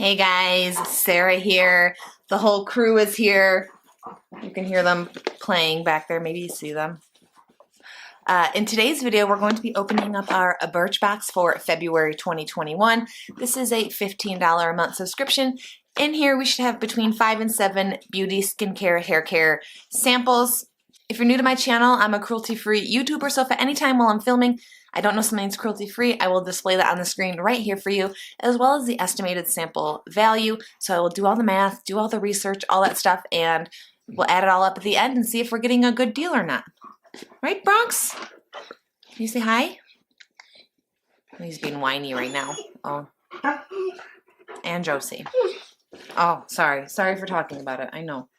Hey guys, Sarah here. The whole crew is here. You can hear them playing back there. Maybe you see them. In today's video, we're going to be opening up our Birchbox for February 2021. This is a $15 a month subscription. In here, we should have between 5 and 7 beauty, skincare, hair care samples. If you're new to my channel, I'm a cruelty-free YouTuber, so if at any time while I'm filming I don't know something's cruelty-free, I will display that on the screen right here for you, as well as the estimated sample value. So I will do all the math, do all the research, all that stuff, and we'll add it all up at the end and see if we're getting a good deal or not. Right, Bronx? Can you say hi? He's being whiny right now. Oh. And Josie. Oh, sorry. Sorry for talking about it. I know.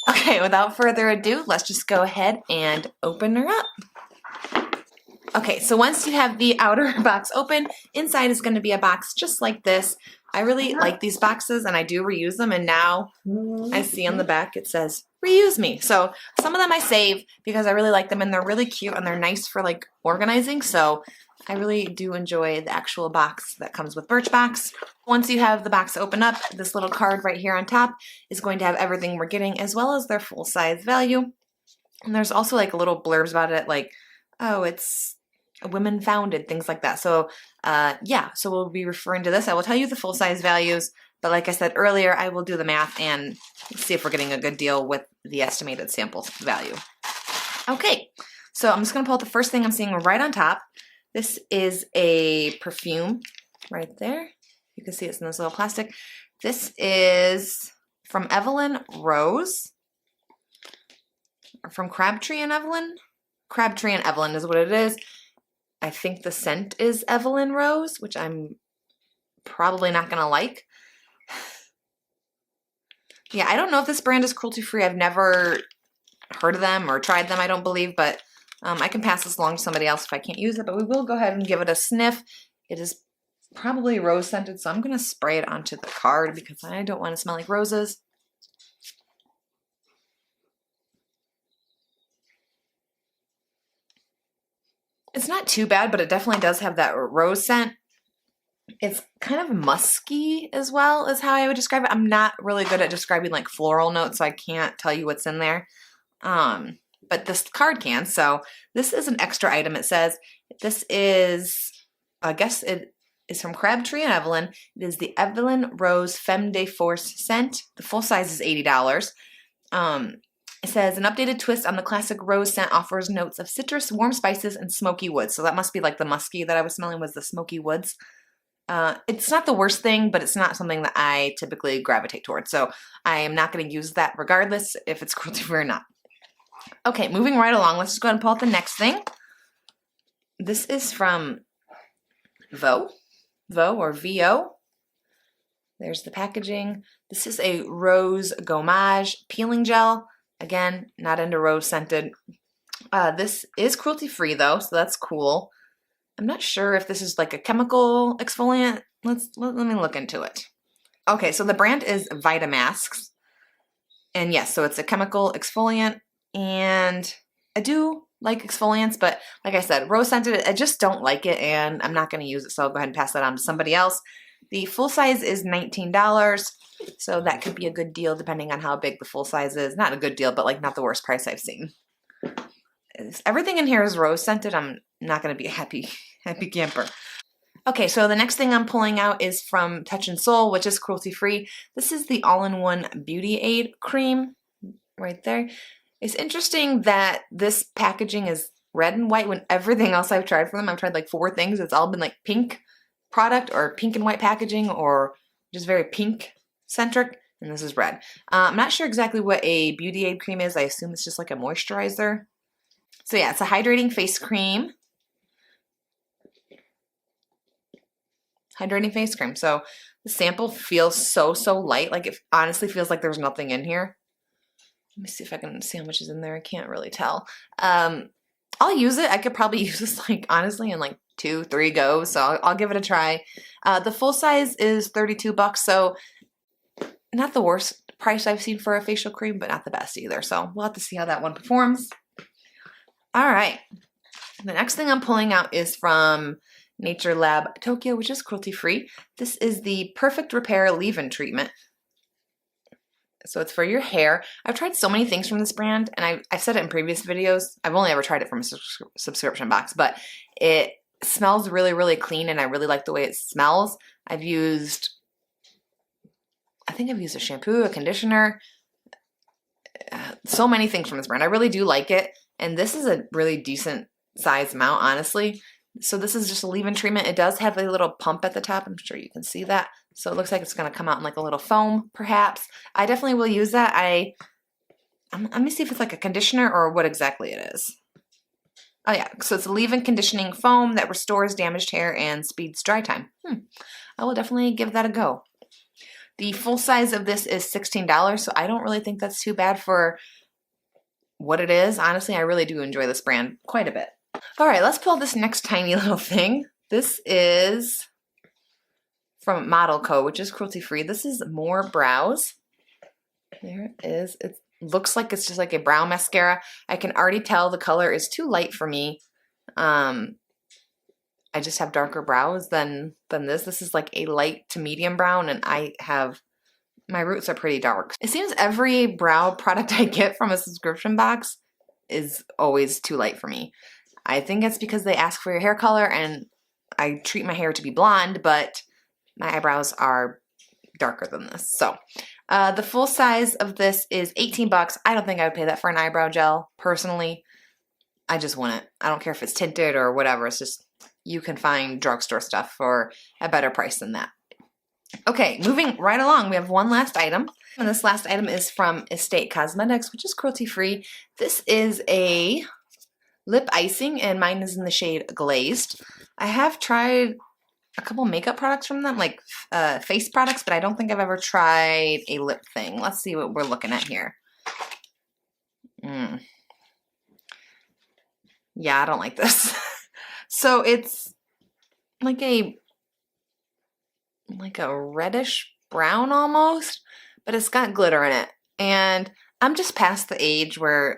Okay, without further ado, let's just go ahead and open her up. Okay, so once you have the outer box open, inside is going to be a box just like this. I really like these boxes and I do reuse them, and now I see on the back it says reuse me. So some of them I save because I really like them and they're really cute and they're nice for like organizing. So I really do enjoy the actual box that comes with Birchbox. Once you have the box open up, this little card right here on top is going to have everything we're getting as well as their full size value. And there's also like little blurbs about it like, oh, it's women founded, things like that. So yeah, so we'll be referring to this. I will tell you the full size values, but like I said earlier, I will do the math and see if we're getting a good deal with the estimated sample value. Okay, so I'm just gonna pull out the first thing I'm seeing right on top. This is a perfume right there. You can see it's in this little plastic. This is from Evelyn Rose, or from Crabtree and Evelyn. Crabtree and Evelyn is what it is. I think the scent is Evelyn Rose, which I'm probably not gonna like. Yeah, I don't know if this brand is cruelty-free. I've never heard of them or tried them, I don't believe, but I can pass this along to somebody else if I can't use it, but we will go ahead and give it a sniff. It is probably rose scented, so I'm going to spray it onto the card because I don't want to smell like roses. It's not too bad, but it definitely does have that rose scent. It's kind of musky as well is how I would describe it. I'm not really good at describing like floral notes, so I can't tell you what's in there. But this card can. So this is an extra item. It says this is, I guess it is from Crabtree and Evelyn. It is the Evelyn Rose Femme de Force scent. The full size is $80. It says an updated twist on the classic rose scent offers notes of citrus, warm spices, and smoky woods. So that must be like the musky that I was smelling was the smoky woods. It's not the worst thing, but it's not something that I typically gravitate towards. So I am not going to use that regardless if it's cruelty-free or not. Okay, moving right along, let's just go ahead and pull out the next thing. This is from Vo or VO. There's the packaging. This is a Rose Gommage peeling gel. Again, not into rose scented. This is cruelty-free though, so that's cool. I'm not sure if this is like a chemical exfoliant. Let me look into it. Okay, so the brand is Vitamasks. And yes, so it's a chemical exfoliant. And I do like exfoliants, but like I said, rose scented, I just don't like it and I'm not going to use it. So I'll go ahead and pass that on to somebody else. The full size is $19. So that could be a good deal depending on how big the full size is. Not a good deal, but like not the worst price I've seen. Everything in here is rose scented. I'm not going to be a happy camper. Okay, so the next thing I'm pulling out is from Touch and Soul, which is cruelty-free. This is the all-in-one beauty aid cream right there. It's interesting that this packaging is red and white when everything else I've tried from them, I've tried like 4 things. It's all been like pink product or pink and white packaging or just very pink centric. And this is red. I'm not sure exactly what a beauty aid cream is. I assume it's just like a moisturizer. So yeah, it's a hydrating face cream. Hydrating face cream. So the sample feels so light. Like it honestly feels like there's nothing in here. Let me see if I can see how much is in there. I can't really tell. I'll use it. I could probably use this like honestly in like 2-3 goes. So I'll give it a try. The full size is $32. So not the worst price I've seen for a facial cream, but not the best either. So we'll have to see how that one performs. All right. The next thing I'm pulling out is from Nature Lab Tokyo, which is cruelty-free. This is the Perfect Repair Leave-In Treatment. So it's for your hair. I've tried so many things from this brand, and I've said it in previous videos. I've only ever tried it from a subscription box, but it smells really, really clean, and I really like the way it smells. I think I've used a shampoo, a conditioner, so many things from this brand. I really do like it, and this is a really decent size amount, honestly. So this is just a leave-in treatment. It does have a little pump at the top. I'm sure you can see that. So it looks like it's going to come out in like a little foam, perhaps. I definitely will use that. Let me see if it's like a conditioner or what exactly it is. Oh yeah, so it's a leave-in conditioning foam that restores damaged hair and speeds dry time. I will definitely give that a go. The full size of this is $16, so I don't really think that's too bad for what it is. Honestly, I really do enjoy this brand quite a bit. All right, let's pull this next tiny little thing. This is from Model Co., which is cruelty-free. This is More Brows. There it is. It looks like it's just like a brow mascara. I can already tell the color is too light for me. I just have darker brows than this. This is like a light to medium brown, and my roots are pretty dark. It seems every brow product I get from a subscription box is always too light for me. I think it's because they ask for your hair color, and I treat my hair to be blonde, but my eyebrows are darker than this. So the full size of this is 18 bucks. I don't think I would pay that for an eyebrow gel, personally. I just want it. I don't care if it's tinted or whatever. It's just, you can find drugstore stuff for a better price than that. Okay, moving right along, we have one last item. And this last item is from Estate Cosmetics, which is cruelty-free. This is a lip icing, and mine is in the shade Glazed. I have tried a couple makeup products from them, like face products, but I don't think I've ever tried a lip thing. Let's see what we're looking at here. Yeah, I don't like this. So it's like a reddish brown almost, but it's got glitter in it. And I'm just past the age where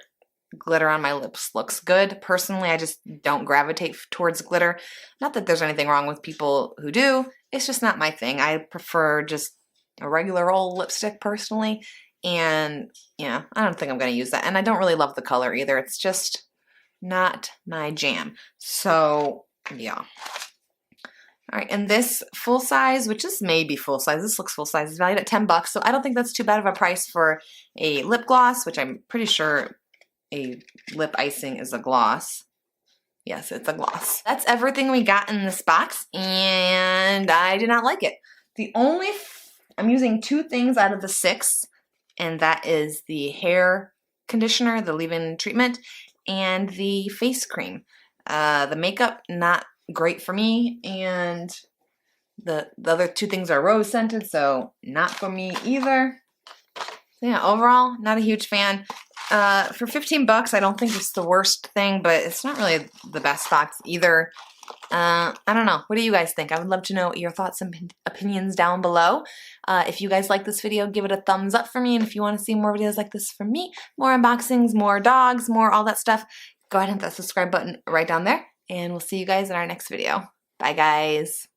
glitter on my lips looks good. Personally, I just don't gravitate towards glitter. Not that there's anything wrong with people who do. It's just not my thing. I prefer just a regular old lipstick personally. And yeah, I don't think I'm going to use that. And I don't really love the color either. It's just not my jam. So yeah. All right, and this full size, which is maybe full size, this looks full size, is valued at 10 bucks. So I don't think that's too bad of a price for a lip gloss, which I'm pretty sure a lip icing is a gloss. Yes, it's a gloss. That's everything we got in this box, and I did not like it. I'm using 2 things out of the 6, and that is the hair conditioner, the leave-in treatment, and the face cream. The makeup, not great for me, and the other 2 things are rose scented, so not for me either. So yeah, overall, not a huge fan. For 15 bucks, I don't think it's the worst thing, but it's not really the best box either. I don't know. What do you guys think? I would love to know your thoughts and opinions down below. If you guys like this video, give it a thumbs up for me. And if you want to see more videos like this from me, more unboxings, more dogs, more all that stuff, go ahead and hit that subscribe button right down there. And we'll see you guys in our next video. Bye, guys.